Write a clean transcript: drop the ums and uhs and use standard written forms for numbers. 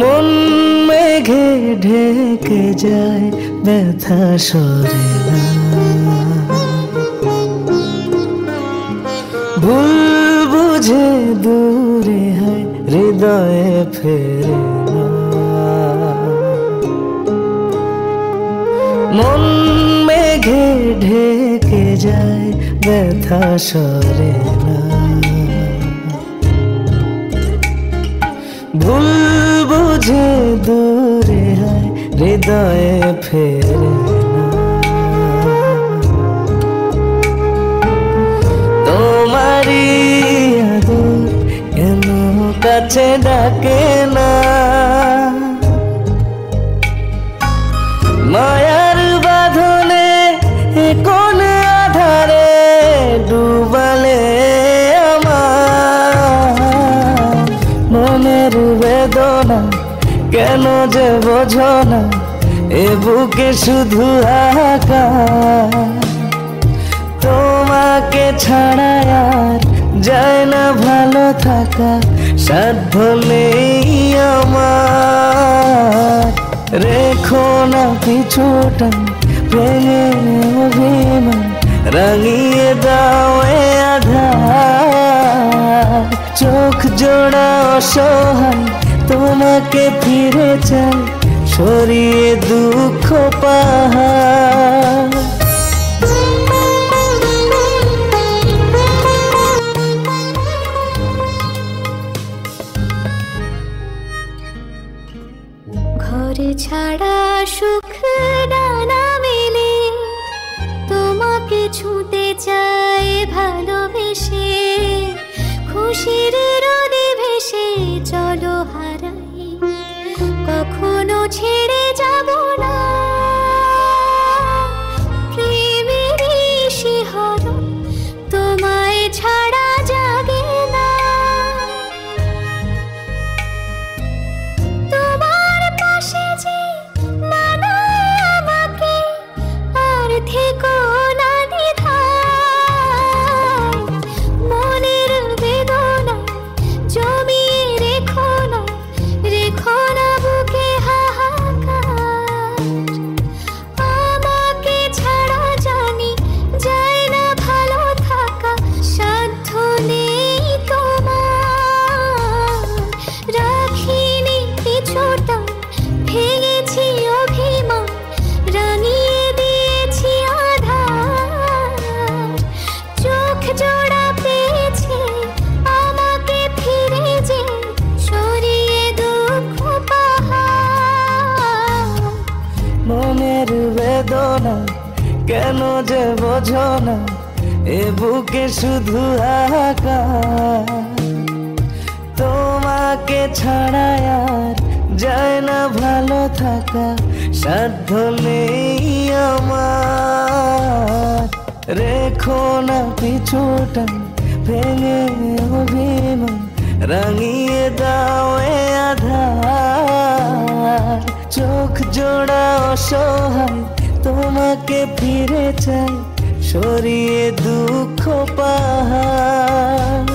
মন মেঘে ঢেকে যায়, ব্যথা সরে না। ভুল বুঝে দূরে হয়, হৃদয়ে ফেরে না। মন মেঘে ঢেকে যায়, ব্যথা সরে না। ভুল বুঝে দূরে হয়, হৃদয়ে ফেরে না। তোমারই আদর কেন কাছে ডাকে না? মায়ার বাঁধনে কোন আধারে ডুবালে আমার মনের বেদনা, কেন যে বোঝো না এ বুকে শুধু হাহাকার। তোমাকে ছাড়া আর যায় না ভালো থাকা, সাধ্য নেই আমার। রেখো না পিছুটা ভেঙে অভিমান, রাঙিয়ে দাও এ আধার। চোখ জোড়া অসহায়, তোমাকে ফিরে চাই, সরিয়ে দুঃখ পাহাড়। ঘর ছাড়া সুখ ডানা মেলে, তোমাকে ছুঁতে চাই ভালোবেসে। খুশির রোদে ভেসে চলো হারাই, কখনো ছেড়ে যাব না। প্রেমেরই শিহরণ তোমায় ছাড়া জাগে না। তোমার পাশে যে মানায় আমাকে, আর থেকো না দ্বিধায়। মনের বেদনা জমিয়ে রেখো না, রেখো না বুকে হাহাকার। আমাকে ছাড়া জানি যায় না ভালো থাকা, সাধ্য নেই তোমার। রাখিনি পিছুটা, ভেঙেছি অভিমান, রাঙিয়ে দিয়েছি আধার। চোখ জোড়া পেয়েছে আমাকে ফিরে যে, সরিয়ে দুঃখ পাহাড়। মনের বেদনা কেন যে বোঝো না এ বুকে শুধু হাহাকার। তোমাকে ছাড়া আর যায় না ভালো থাকা, সাধ্য নেই আমার। রেখো না পিছুটা ভেঙে অভিমান, রাঙিয়ে দাও এ আধার। চোখ জোড়া অসহায়, তোমাকে ফিরে চাই, সরিয়ে দুঃখ পাহাড়।